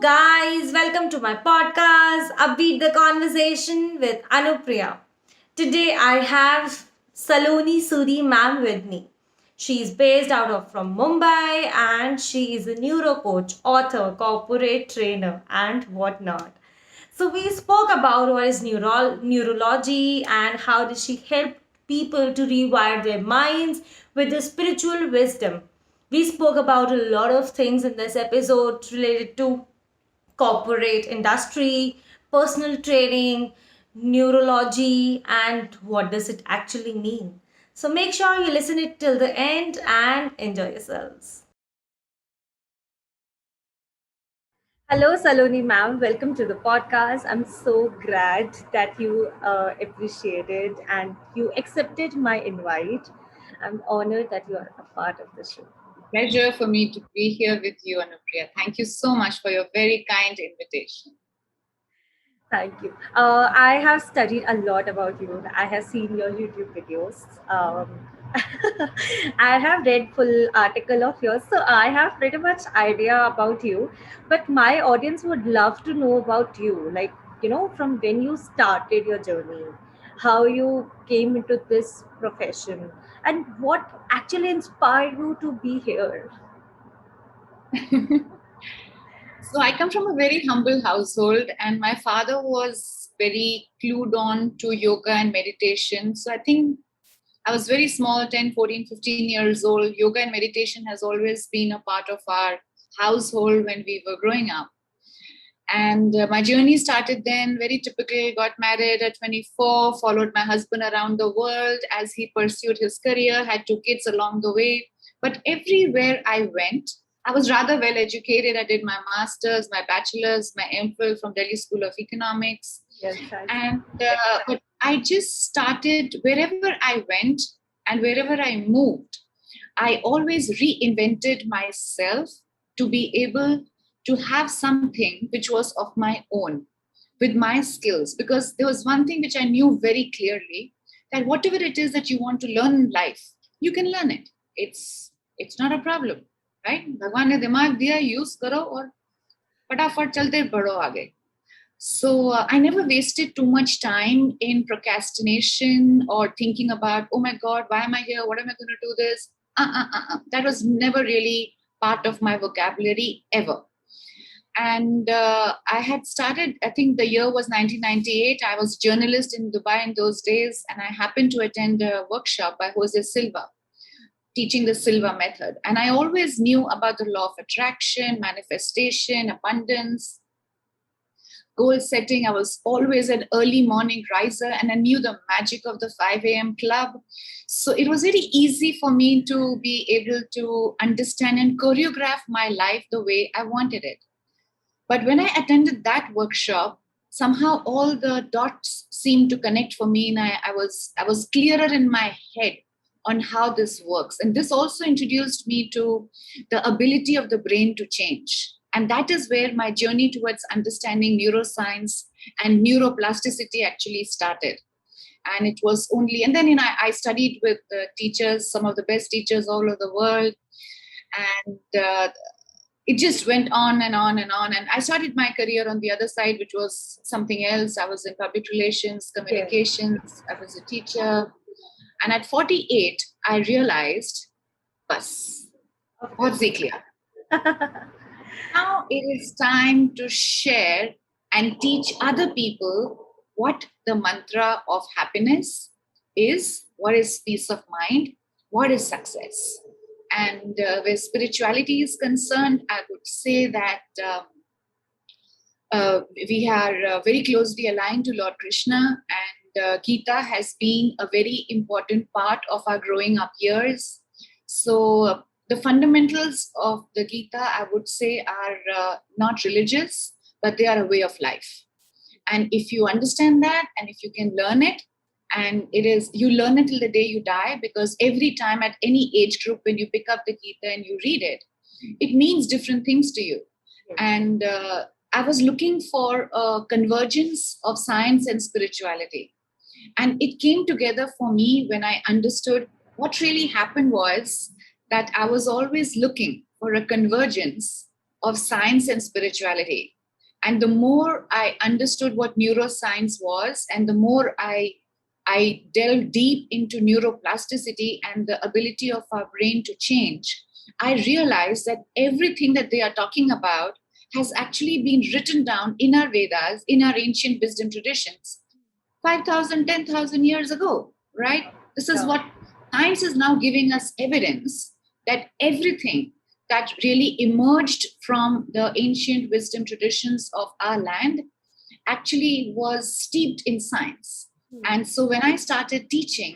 guys, welcome to my podcast, Upbeat the Conversation with Anupriya. Today I have Suri Ma'am with me. She is based out of from Mumbai and she is a neurocoach, author, corporate trainer, and whatnot. So we spoke about what is neurology and how does she help people to rewire their minds with the spiritual wisdom. We spoke about a lot of things in this episode related to corporate industry, personal training, neurology, and what does it actually mean. So make sure you listen it till the end and enjoy yourselves. Hello, Saloni Ma'am. Welcome to the podcast. I'm so glad that you appreciated and you accepted my invite. I'm honored that you are a part of the show. Pleasure for me to be here with you, Anupriya. Thank you so much for your very kind invitation. Thank you. I have studied a lot about you. I have seen your YouTube videos. I have read full article of yours, so I have pretty much idea about you. But my audience would love to know about you, like from when you started your journey, how you came into this profession, and what actually inspired you to be here. So I come from a very humble household, and my father was very clued on to yoga and meditation. So I think I was very small, 10, 14, 15 years old. Yoga and meditation has always been a part of our household when we were growing up. And my journey started then, very typical, got married at 24, followed my husband around the world as he pursued his career, had two kids along the way. But everywhere I went, I was rather well educated. I did my master's, my bachelor's, my MPhil from Delhi School of Economics. Yes, And but I just started wherever I went and wherever I moved, I always reinvented myself to be able to have something which was of my own with my skills. Because there was one thing which I knew very clearly, that whatever it is that you want to learn in life, you can learn it. It's not a problem, right? Bhagwan ne dimag diya, use karo aur fatafat chalte badho aage. So I never wasted too much time in procrastination or thinking about, oh my God, why am I here? What am I going to do this? That was never really part of my vocabulary ever. And I had started, I think the year was 1998. I was journalist in Dubai in those days, and I happened to attend a workshop by Jose Silva, teaching the Silva method. And I always knew about the law of attraction, manifestation, abundance, goal setting. I was always an early morning riser, and I knew the magic of the 5 a.m. club. So it was very easy for me to be able to understand and choreograph my life the way I wanted it. But when I attended that workshop, somehow all the dots seemed to connect for me, and I was clearer in my head on how this works. And this also introduced me to the ability of the brain to change. And that is where my journey towards understanding neuroscience and neuroplasticity actually started. And it was only, and then I studied with teachers, some of the best teachers all over the world. And it just went on and on and on. And I started my career on the other side, which was something else. I was in public relations, communications. I was a teacher. And at 48, I realized, bas, bahut sikh liya. Now it is time to share and teach other people what the mantra of happiness is, what is peace of mind, what is success. And where spirituality is concerned, I would say that we are very closely aligned to Lord Krishna, and Gita has been a very important part of our growing up years. So the fundamentals of the Gita, I would say, are not religious, but they are a way of life. And if you understand that, and if you can learn it, and you learn it till the day you die, because every time at any age group, when you pick up the Gita and you read it, it means different things to you. Yes. And I was looking for a convergence of science and spirituality. And it came together for me when I understood what really happened was that I was always looking for a convergence of science and spirituality. And the more I understood what neuroscience was, and the more I delved deep into neuroplasticity and the ability of our brain to change, I realized that everything that they are talking about has actually been written down in our Vedas, in our ancient wisdom traditions, 5,000, 10,000 years ago, right? This is what science is now giving us evidence that everything that really emerged from the ancient wisdom traditions of our land actually was steeped in science. And so when I started teaching,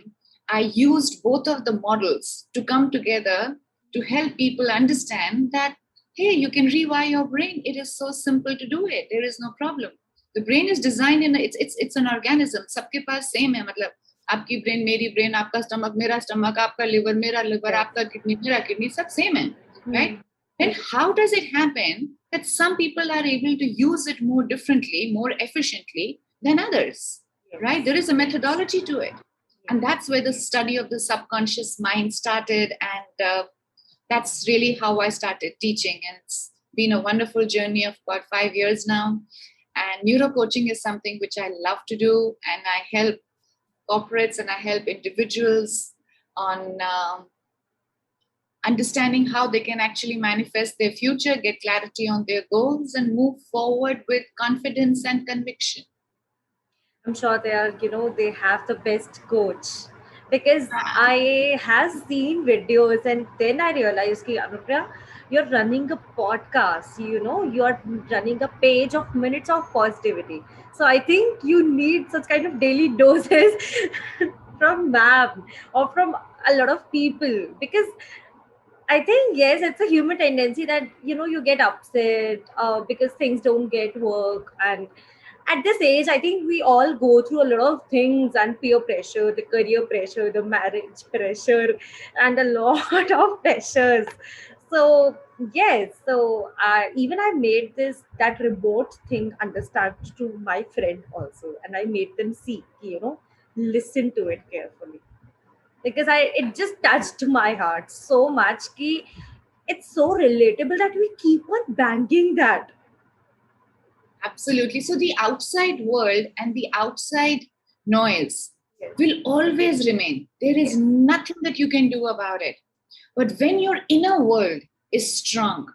I used both of the models to come together to help people understand that, hey, you can rewire your brain. It is so simple to do it. There is no problem. The brain is designed in it's an organism. सबके पास same है, मतलब आपकी brain, मेरी brain, आपका stomach, मेरा stomach, आपका liver, मेरा liver, आपका kidney, मेरा kidney, सब same है, right? Then how does it happen that some people are able to use it more differently, more efficiently than others, right? There is a methodology to it. And that's where the study of the subconscious mind started. And that's really how I started teaching. And it's been a wonderful journey of about 5 years now. And neurocoaching is something which I love to do. And I help corporates and I help individuals on understanding how they can actually manifest their future, get clarity on their goals, and move forward with confidence and conviction. I'm sure they are, they have the best coach, because I have seen videos and then I realized that Anupriya, you're running a podcast, you're running a page of minutes of positivity. So I think you need such kind of daily doses from ma'am or from a lot of people, because I think, yes, it's a human tendency that, you get upset because things don't get work. And at this age, I think we all go through a lot of things, and peer pressure, the career pressure, the marriage pressure, and a lot of pressures. So, yes, so even I made that remote thing understand to my friend also. And I made them see, listen to it carefully, because it just touched my heart so much ki it's so relatable that we keep on banging that. Absolutely. So the outside world and the outside noise will always remain. There is nothing that you can do about it. But when your inner world is strong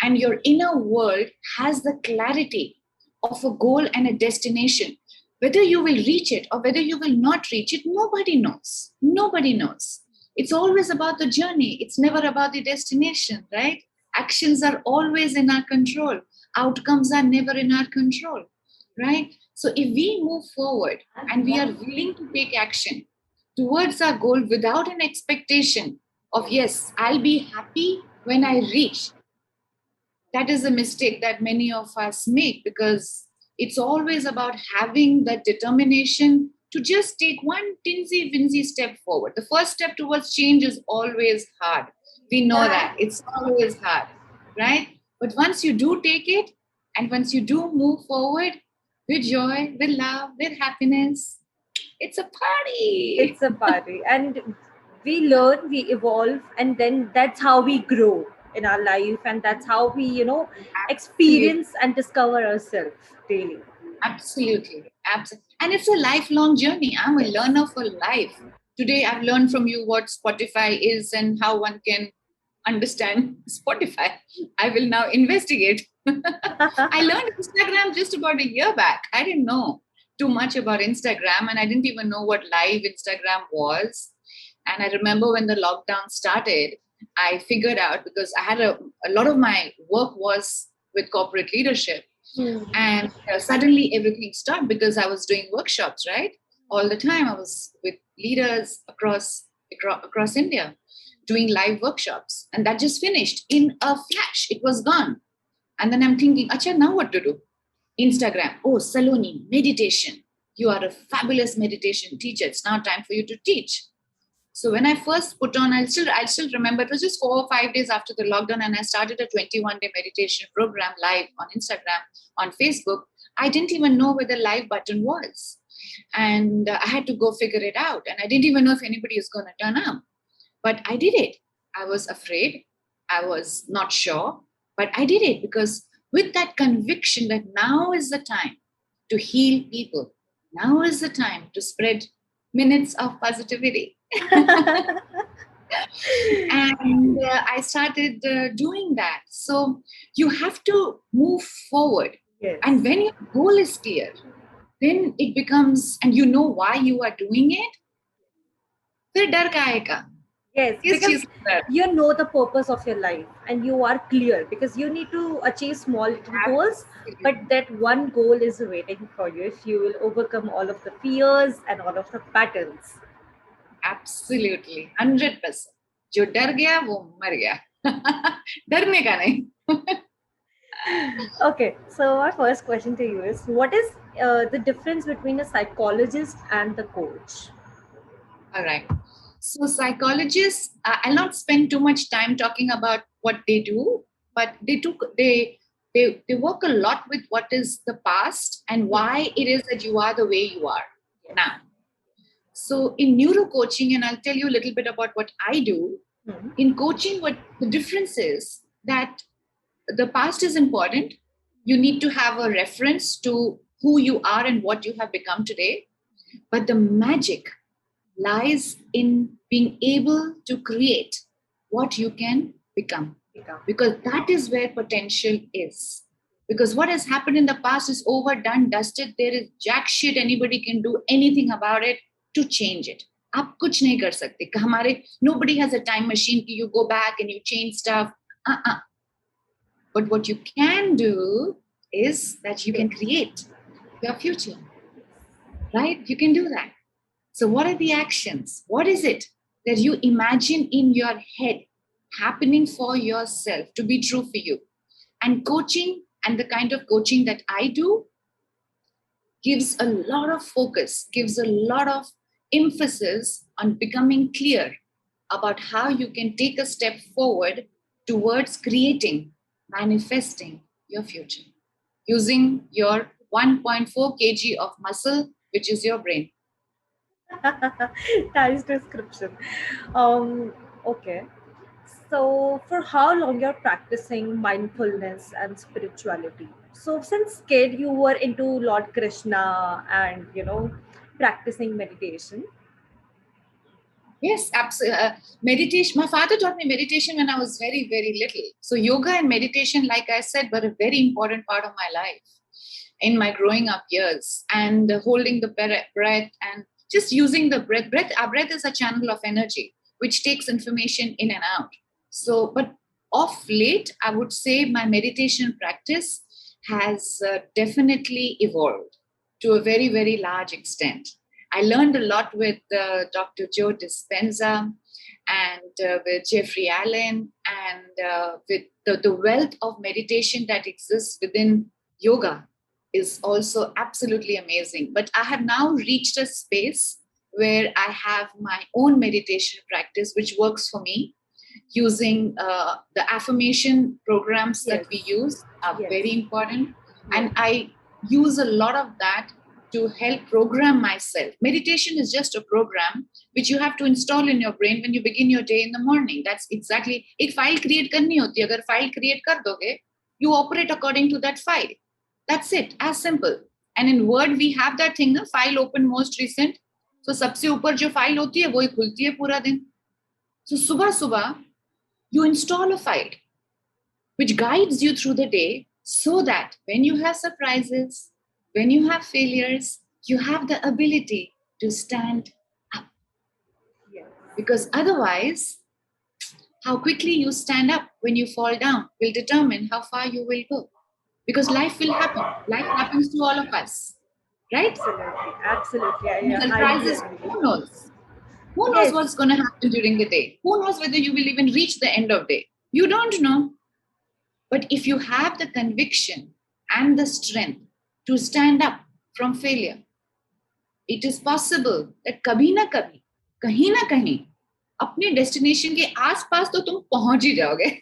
and your inner world has the clarity of a goal and a destination, whether you will reach it or whether you will not reach it, nobody knows. Nobody knows. It's always about the journey. It's never about the destination, right? Actions are always in our control. Outcomes are never in our control, right? So if we move forward and we are willing to take action towards our goal without an expectation of, yes, I'll be happy when I reach, that is a mistake that many of us make, because it's always about having that determination to just take one tinsy-wincy step forward. The first step towards change is always hard. We know that. It's always hard, right? But once you do take it, and once you do move forward with joy, with love, with happiness, it's a party. It's a party. And we learn, we evolve, and then that's how we grow in our life. And that's how we, experience and discover ourselves daily. Absolutely. Absolutely. And it's a lifelong journey. I'm a learner for life. Today, I've learned from you what Spotify is and how one can understand Spotify. I will now investigate. I learned Instagram just about a year back. I didn't know too much about Instagram, and I didn't even know what live Instagram was. And I remember when the lockdown started, I figured out, because I had a lot of my work was with corporate leadership. And suddenly everything stopped because I was doing workshops, right? All the time I was with leaders across India doing live workshops. And that just finished in a flash. It was gone. And then I'm thinking, Acha, now what to do? Instagram. Oh, Saloni, meditation. You are a fabulous meditation teacher. It's now time for you to teach. So when I first put on, I still remember, it was just 4 or 5 days after the lockdown, and I started a 21-day meditation program live on Instagram, on Facebook. I didn't even know where the live button was. And I had to go figure it out. And I didn't even know if anybody was going to turn up. But I did it. I was afraid. I was not sure. But I did it because with that conviction that now is the time to heal people, now is the time to spread minutes of positivity. And I started doing that. So you have to move forward. Yes. And when your goal is clear, then it becomes, and you know why you are doing it, फिर डर का आएगा. Yes, किस because चीज का डर? you know the purpose of your life and you are clear because you need to achieve small little goals, but that one goal is waiting for you if you will overcome all of the fears and all of the patterns. Absolutely, 100%. जो डर गया वो मर गया. डरने का नहीं. Okay, so our first question to you is what is the difference between a psychologist and the coach? All right. So psychologists, I'll not spend too much time talking about what they do, but they work a lot with what is the past and why it is that you are the way you are now. So in neurocoaching, and I'll tell you a little bit about what I do. In coaching, what the difference is that the past is important. You need to have a reference to who you are and what you have become today. But the magic lies in being able to create what you can become. Because that is where potential is. Because what has happened in the past is overdone, dusted. There is jack shit anybody can do anything about it to change it. आप कुछ नहीं कर सकते. हमारे nobody has a time machine. You go back and you change stuff. But what you can do is that you can create your future. Right? You can do that. So what are the actions? What is it that you imagine in your head happening for yourself to be true for you? And coaching and the kind of coaching that I do gives a lot of focus, gives a lot of emphasis on becoming clear about how you can take a step forward towards creating, manifesting your future using your 1.4 kg of muscle, which is your brain. Nice description. Okay. So, for how long you're practicing mindfulness and spirituality? So, since kid you were into Lord Krishna and practicing meditation. Yes, absolutely. Meditation. My father taught me meditation when I was very, very little. So yoga and meditation, like I said, were a very important part of my life in my growing up years. And holding the breath and just using the breath. Our breath is a channel of energy, which takes information in and out. So, but of late, I would say my meditation practice has definitely evolved to a very, very large extent. I learned a lot with Dr. Joe Dispenza and with Jeffrey Allen and with the wealth of meditation that exists within yoga is also absolutely amazing. But I have now reached a space where I have my own meditation practice, which works for me, using the affirmation programs that we use are very important. And I use a lot of that to help program myself. Meditation is just a program which you have to install in your brain when you begin your day in the morning. That's exactly, एक file create करनी होती है. अगर file create कर दोगे, you operate according to that file. That's it, as simple. And in Word, we have that thing, na, file open most recent. So सबसे ऊपर जो file होती है, वही खुलती है पूरा दिन. So सुबह you install a file which guides you through the day so that when you have surprises, when you have failures, you have the ability to stand up. Because otherwise, how quickly you stand up when you fall down will determine how far you will go. Because life will happen. Life happens to all of us. Right? Absolutely. Surprises, who knows? Who knows what's going to happen during the day? Who knows whether you will even reach the end of day? You don't know. But if you have the conviction and the strength to stand up from failure, it is possible that कभी ना कभी, कहीं ना कहीं, अपने destination के आसपास तो तुम पहुंच ही जाओगे.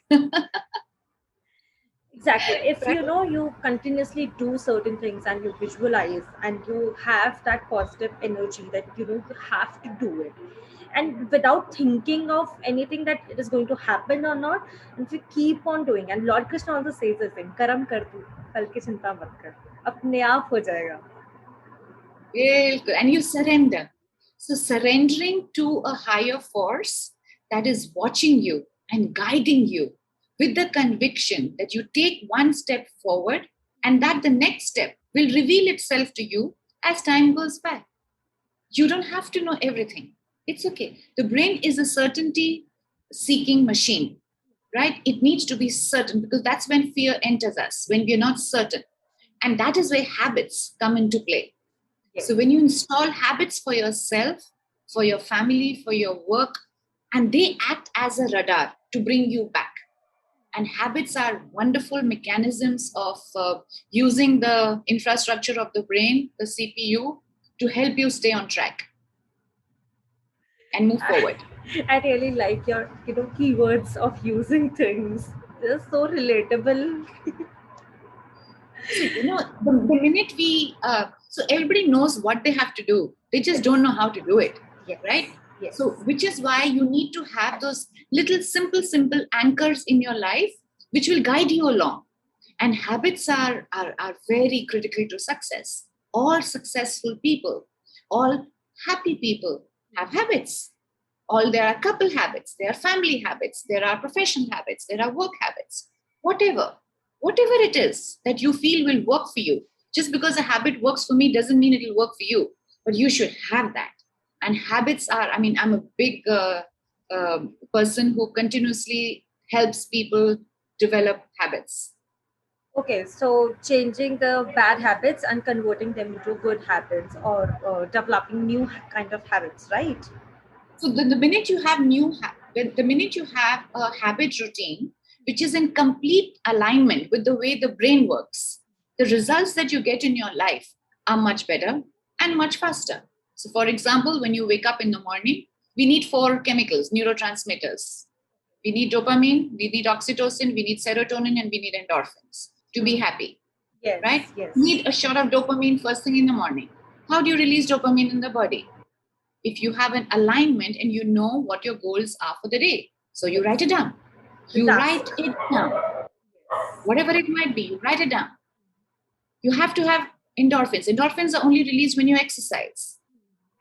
Exactly. If Right? you continuously do certain things and you visualize and you have that positive energy that you have to do it, and without thinking of anything that it is going to happen or not, and if you keep on doing, and Lord Krishna also says the same, "Karam kar tu, kal ki chinta mat kar, apne aap ho jayega." Bilkul. And you surrender. So surrendering to a higher force that is watching you and guiding you with the conviction that you take one step forward and that the next step will reveal itself to you as time goes by. You don't have to know everything. It's okay. The brain is a certainty seeking machine, right? It needs to be certain because that's when fear enters us, when we're not certain. And that is where habits come into play. Yes. So when you install habits for yourself, for your family, for your work, and they act as a radar to bring you back. And habits are wonderful mechanisms of using the infrastructure of the brain, the CPU, to help you stay on track and move forward. I really like your keywords of using things. They're so relatable. See, the minute so everybody knows what they have to do, they just don't know how to do it, Yes. right? Yes. So, which is why you need to have those little simple anchors in your life, which will guide you along. And habits are very critical to success. All successful people, all happy people have habits. All there are couple habits, there are family habits, there are professional habits, there are work habits, whatever it is that you feel will work for you. Just because a habit works for me doesn't mean it will work for you, but you should have that. And habits are, I mean, I'm a big person who continuously helps people develop habits. Okay, so changing the bad habits and converting them into good habits, or developing new kind of habits, right? So the minute you have the minute you have a habit routine which is in complete alignment with the way the brain works, the results that you get in your life are much better and much faster. So, for example, when you wake up in the morning, we need four chemicals, neurotransmitters. We need dopamine, we need oxytocin, we need serotonin, and we need endorphins to be happy, Yes, right? yes. You need a shot of dopamine first thing in the morning. How do you release dopamine in the body? If you have an alignment and you know what your goals are for the day. So you write it down. The You task. write it down. Whatever it might be, you write it down. You have to have endorphins. Endorphins are only released when you exercise,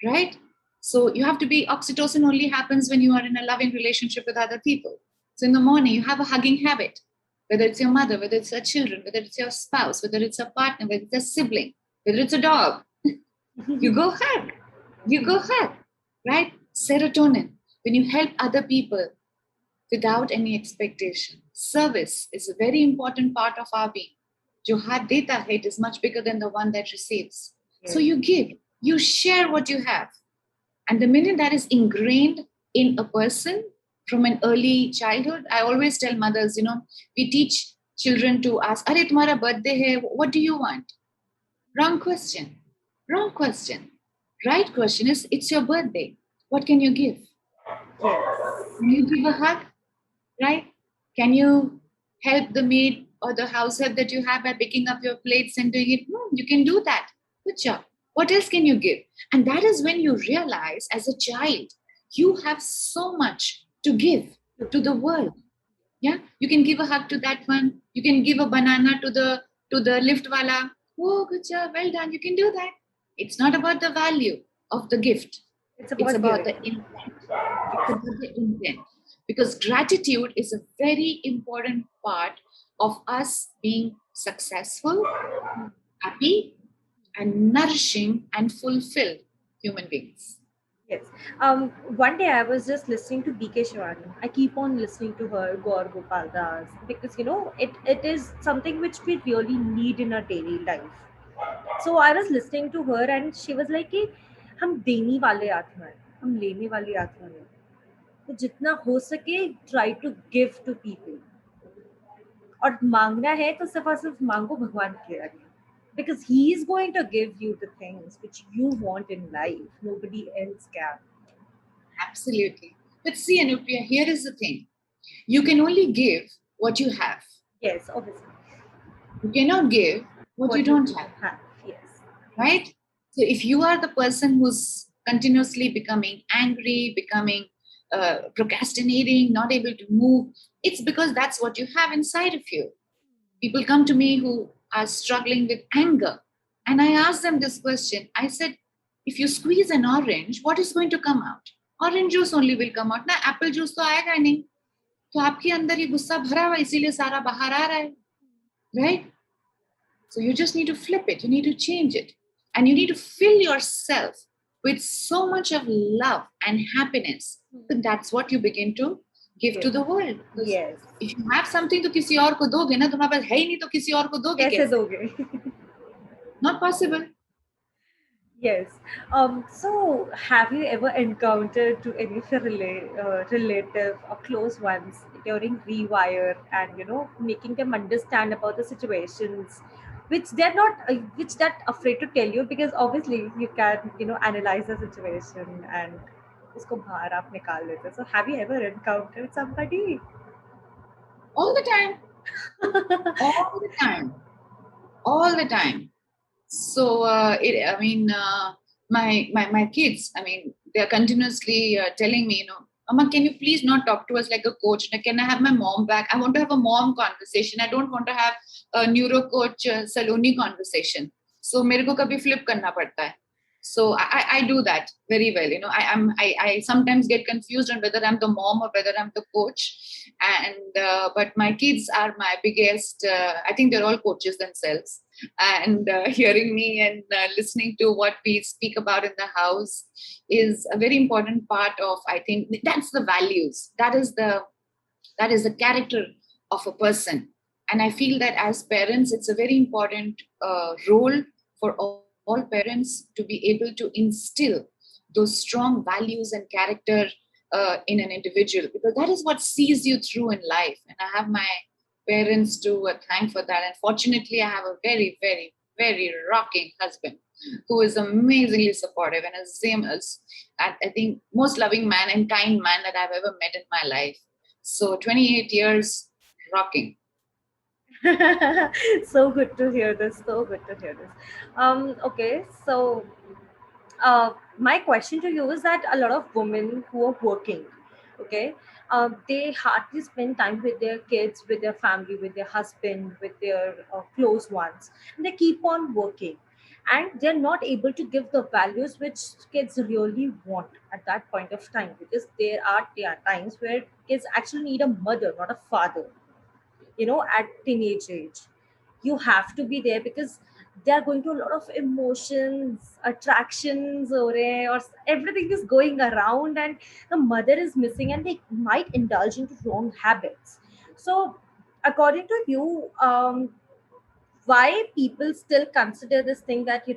right? So you have to be, oxytocin only happens when you are in a loving relationship with other people. So in the morning, you have a hugging habit, whether it's your mother, whether it's your children, whether it's your spouse, whether it's a partner, whether it's a sibling, whether it's a dog. You go hug. You go hug, right? Serotonin, when you help other people without any expectation. Service is a very important part of our being. जो हाथ देता है, it is much bigger than the one that receives. So you give, you share what you have. And the minute that is ingrained in a person from an early childhood, I always tell mothers, we teach children to ask, Are tumhara birthday hai, what do you want? Wrong question. Wrong question. Right question is, it's your birthday. What can you give? Can you give a hug? Right? Can you help the maid or the house help that you have by picking up your plates and doing it? No, you can do that. Good job. What else can you give? And that is when you realize as a child, you have so much to give to the world. Yeah, you can give a hug to that one. You can give a banana to the lift wala. Oh, good job, well done. You can do that. It's not about the value of the gift. It's about the giving. intent. It's about the intent. Because gratitude is a very important part of us being successful, happy, and nourishing and fulfilled human beings. Yes. One day I was just listening to BK Shivani. I keep on listening to her, Gaur Gopal Das, because it is something which we really need in our daily life. So I was listening to her and she was like कि हम देने वाले आत्मा है, हम लेने वाली आत्मा नहीं. तो जितना हो सके try to give to people. और मांगना है तो सिर्फ और सिर्फ मांगो भगवान के आगे. Because he is going to give you the things which you want in life. Nobody else can. Absolutely. But see, Anupriya, here is the thing. You can only give what you have. Yes, obviously. You cannot give what you don't have, Yes. right? So if you are the person who's continuously becoming angry, becoming procrastinating, not able to move, it's because that's what you have inside of you. People come to me who are struggling with anger, and I ask them this question. I said, if you squeeze an orange, what is going to come out? Orange juice only will come out. ना apple juice तो आएगा नहीं. तो आपके अंदर ये गुस्सा भरा हुआ, इसीलिए सारा बाहर आ रहा है, right? So you just need to flip it. You need to change it. And you need to fill yourself with so much of love and happiness. So that's what you begin to give to the world. Yes. If you have something to किसी और को दोगे ना, तुम्हारे पास है ही नहीं तो किसी और को दोगे कैसे दोगे? Not possible. Yes. So, have you ever encountered to any of your relative or close ones during rewire and making them understand about the situations, which they're not, which that afraid to tell you, because obviously you can analyze the situation and उसको बाहर आप निकाल लेते. So, have you ever encountered somebody? All the time. All the time. All the time. So, my kids, they're continuously telling me, Amma, can you please not talk to us like a coach? Can I have my mom back? I want to have a mom conversation. I don't want to have a neurocoach Saloni conversation. So, मेरे को कभी flip करना पड़ता है. So I do that very well. I sometimes get confused on whether I'm the mom or whether I'm the coach. And but my kids are my biggest. I think they're all coaches themselves. And hearing me and listening to what we speak about in the house is a very important part of. I think that's the values. That is the character of a person. And I feel that as parents, it's a very important role for all parents to be able to instill those strong values and character in an individual, because that is what sees you through in life. And I have my parents to thank for that. And fortunately, I have a very, very, very rocking husband who is amazingly supportive and is same as, I think, most loving man and kind man that I've ever met in my life. So 28 years rocking. So good to hear this. So good to hear this. Okay, so my question to you is that a lot of women who are working, okay, they hardly spend time with their kids, with their family, with their husband, with their close ones, and they keep on working, and they're not able to give the values which kids really want at that point of time, because there are times where kids actually need a mother, not a father, at teenage age. You have to be there because they are going through a lot of emotions, attractions, or everything is going around, and the mother is missing, and they might indulge into wrong habits. So according to you, why people still consider this thing that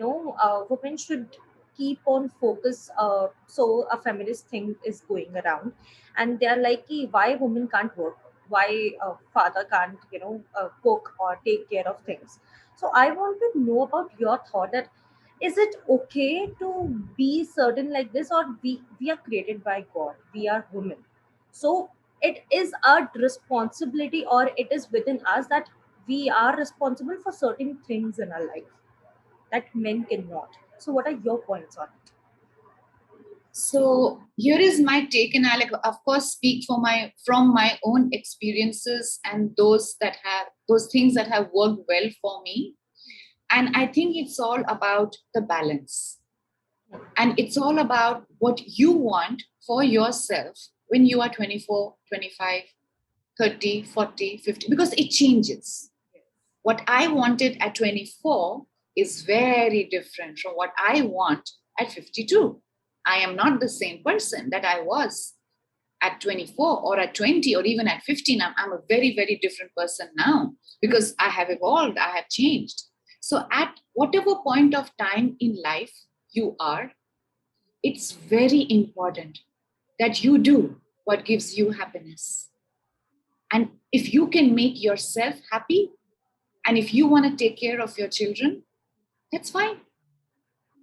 women should keep on focus, so a feminist thing is going around, and they're like, "Ki, why women can't work, why father can't cook or take care of things?" So I want to know about your thought, that is it okay to be certain like this, or we are created by God, we are women, so it is a responsibility, or it is within us that we are responsible for certain things in our life that men cannot. So what are your points on it? So here is my take, and I'll of course speak from my own experiences and those things that have worked well for me. And I think it's all about the balance. And it's all about what you want for yourself when you are 24, 25, 30, 40, 50, because it changes. What I wanted at 24 is very different from what I want at 52. I am not the same person that I was at 24 or at 20 or even at 15. I'm a very, very different person now because I have evolved, I have changed. So at whatever point of time in life you are, it's very important that you do what gives you happiness. And if you can make yourself happy, and if you want to take care of your children, that's fine.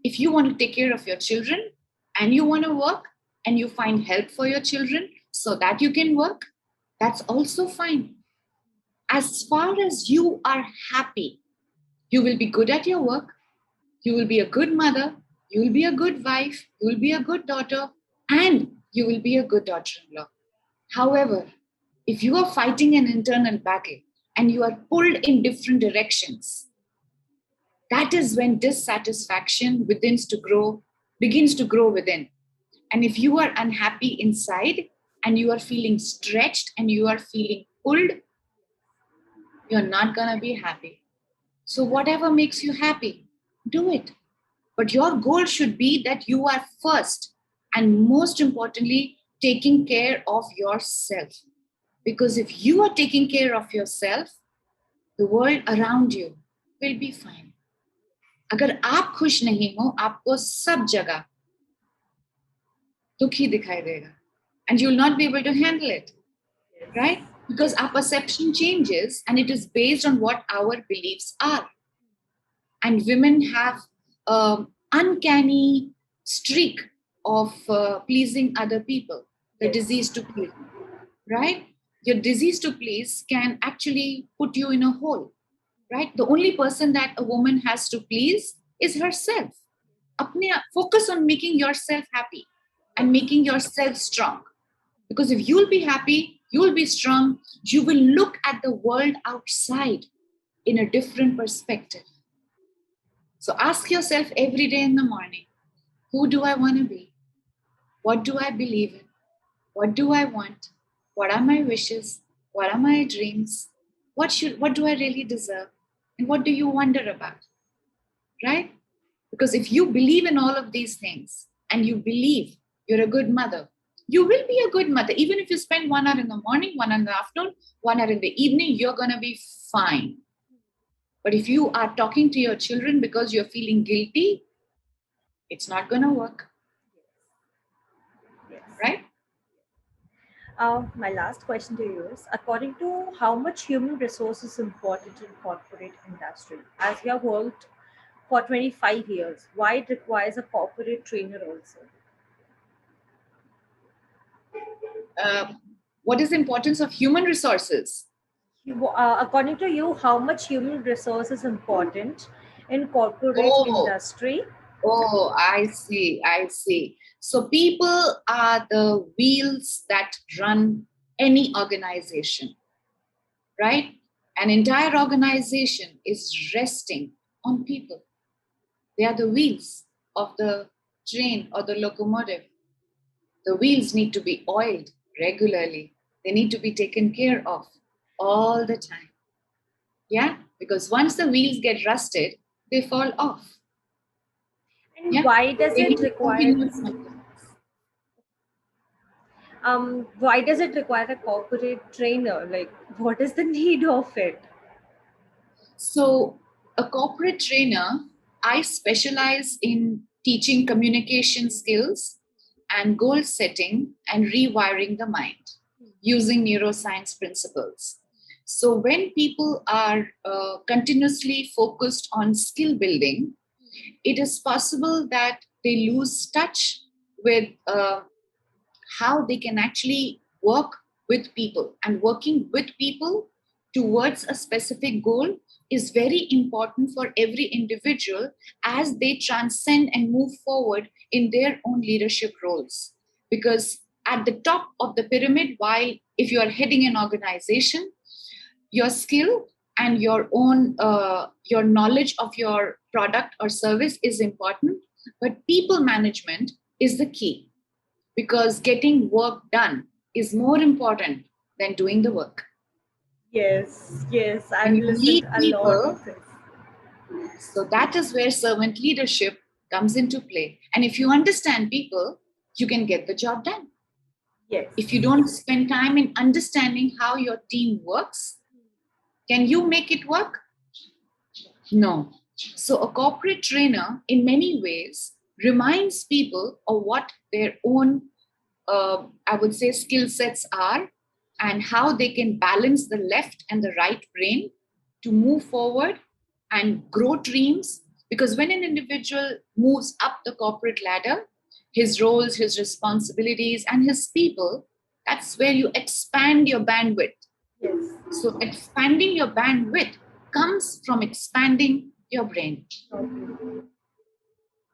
If you want to take care of your children and you want to work and you find help for your children so that you can work, that's also fine. As far as you are happy, you will be good at your work, you will be a good mother, you will be a good wife, you will be a good daughter, and you will be a good daughter-in-law. However, if you are fighting an internal battle and you are pulled in different directions, that is when dissatisfaction begins to grow within. And if you are unhappy inside and you are feeling stretched and you are feeling pulled, you're not going to be happy. So, whatever makes you happy, do it. But your goal should be that you are first and most importantly, taking care of yourself. Because if you are taking care of yourself, the world around you will be fine. अगर आप खुश नहीं हो, आपको सब जगह दुखी दिखाई देगा. And you'll not be able to handle it, right? Because our perception changes and it is based on what our beliefs are. And women have an uncanny streak of pleasing other people, the disease to please, right? Your disease to please can actually put you in a hole, right? The only person that a woman has to please is herself. Focus on making yourself happy and making yourself strong. Because if you'll be happy, you'll be strong, you will look at the world outside in a different perspective. So ask yourself every day in the morning, who do I want to be? What do I believe in? What do I want? What are my wishes? What are my dreams? What do I really deserve? And what do you wonder about? Right? Because if you believe in all of these things and you believe you're a good mother, you will be a good mother. Even if you spend 1 hour in the morning, 1 hour in the afternoon, 1 hour in the evening, you're going to be fine. But if you are talking to your children because you're feeling guilty, it's not going to work. Yes. Right? My last question to you is, according to how much human resource is important in corporate industry? As you have worked for 25 years, why it requires a corporate trainer also? What is the importance of human resources? According to you, how much human resource is important in corporate industry? Oh, I see. So people are the wheels that run any organization, right? An entire organization is resting on people. They are the wheels of the train or the locomotive. The wheels need to be oiled regularly. They need to be taken care of all the time. Yeah, because once the wheels get rusted, they fall off. And Yeah? why does They it need require? continuous maintenance. Why does it require a corporate trainer? Like, what is the need of it? So, a corporate trainer, I specialize in teaching communication skills and goal setting and rewiring the mind using neuroscience principles. So, when people are continuously focused on skill building, it is possible that they lose touch with how they can actually work with people. And working with people towards a specific goal is very important for every individual as they transcend and move forward in their own leadership roles. Because at the top of the pyramid, while if you are heading an organization, your skill and your own your knowledge of your product or service is important, but people management is the key, because getting work done is more important than doing the work. Yes, When I've you listened lead a lot people, of this. so that is where servant leadership comes into play. And if you understand people, you can get the job done. Yes. If you don't spend time in understanding how your team works, can you make it work? No. So a corporate trainer, in many ways, reminds people of what their own, I would say, skill sets are and how they can balance the left and the right brain to move forward and grow dreams. Because when an individual moves up the corporate ladder, his roles, his responsibilities, and his people, that's where you expand your bandwidth. Yes. So expanding your bandwidth comes from expanding your brain,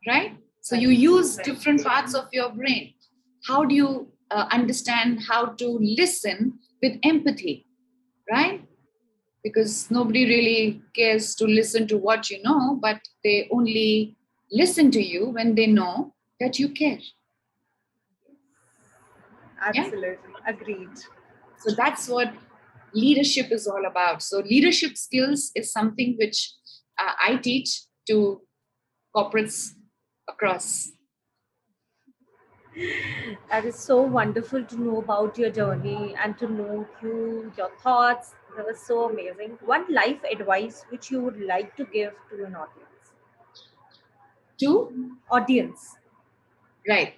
right? So you use different parts of your brain. How do you understand how to listen with empathy, right? Because nobody really cares to listen to what you know, but they only listen to you when they know that you care. Yeah. Absolutely. Agreed. So that's what leadership is all about. So leadership skills is something which I teach to corporates across. That is so wonderful to know about your journey and to know you, your thoughts. That was so amazing. One life advice which you would like to give to an audience. Two, Audience. right.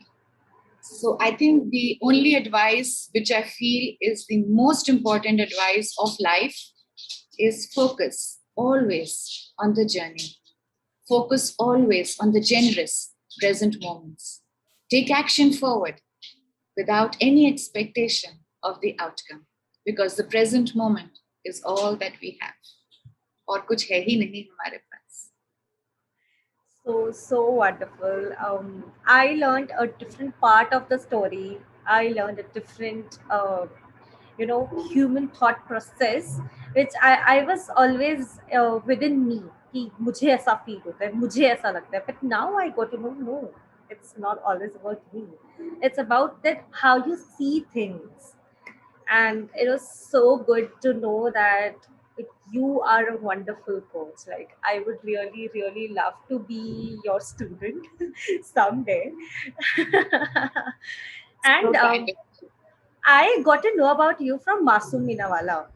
So I think the only advice which I feel is the most important advice of life is focus always on the journey. Focus always on the generous present moments. Take action forward without any expectation of the outcome because the present moment is all that we have. और कुछ है ही नहीं हमारे पास. So wonderful. I learned a different part of the story. I learned a different, human thought process, which I was always within me. कि मुझे ऐसा feel होता है, मुझे ऐसा लगता है. But now I got to know, no, it's not always about me. It's about that how you see things. And it was so good to know that you are a wonderful coach. Like, I would really really love to be your student someday. And So kind of. I got to know about you from Masum Minawala.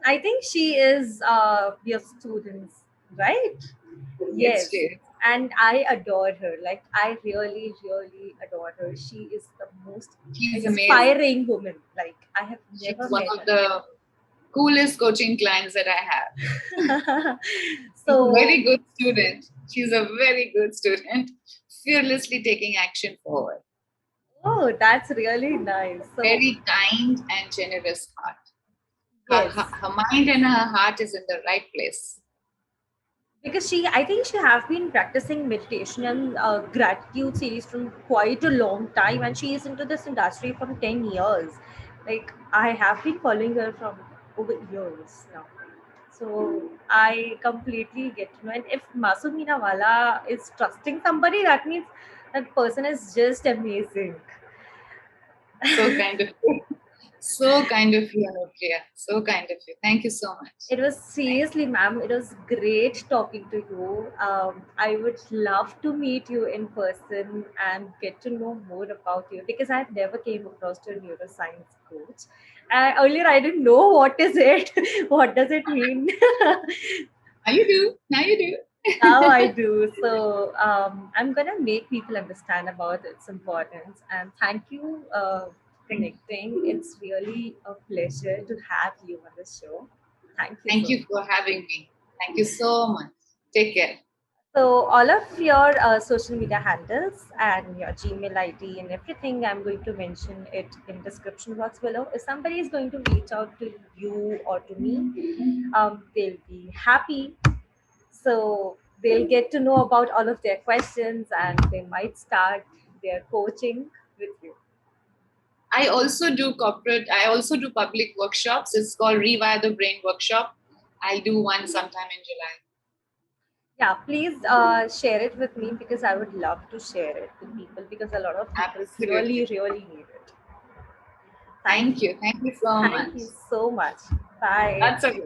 I think she is your student, right? Yes, Yes. she. And I adore her. Like, I really, really adore her. She is the most She's amazing. inspiring woman. Like, I have She's never one met of the coolest coaching clients that I have. her. She's So, a very good student. She's a very good student, fearlessly taking action forward. oh, that's really nice. So, Very kind and generous heart. yes. Her mind and her heart is in the right place. Because I think she have been practicing meditation and gratitude series from quite a long time, and she is into this industry from 10 years. Like, I have been following her from over years now. So I completely get to know. And if Masumina Wala is trusting somebody, that means that person is just amazing. So kind of you. So kind of you, Anupriya. So kind of you. Thank you so much. It was seriously, ma'am, it was great talking to you. I would love to meet you in person and get to know more about you, because I've never came across to a neuroscience coach. Earlier, I didn't know what is it, what does it mean. Now you do. Now you do. Now I do. So I'm gonna make people understand about its importance. And thank you connecting. It's really a pleasure to have you on the show. Thank you. Thank So you for having me. Thank you so much. Take care. So all of your social media handles and your Gmail ID and everything, I'm going to mention it in description box below. If somebody is going to reach out to you or to me, they'll be happy. So they'll get to know about all of their questions and they might start their coaching with you. I also do public workshops. It's called Rewire the Brain Workshop. I'll do one sometime in July. Yeah, please share it with me, because I would love to share it with people, because a lot of people Absolutely. really need it. Thank you. Thank you so much. Thank you so much. Bye. That's okay.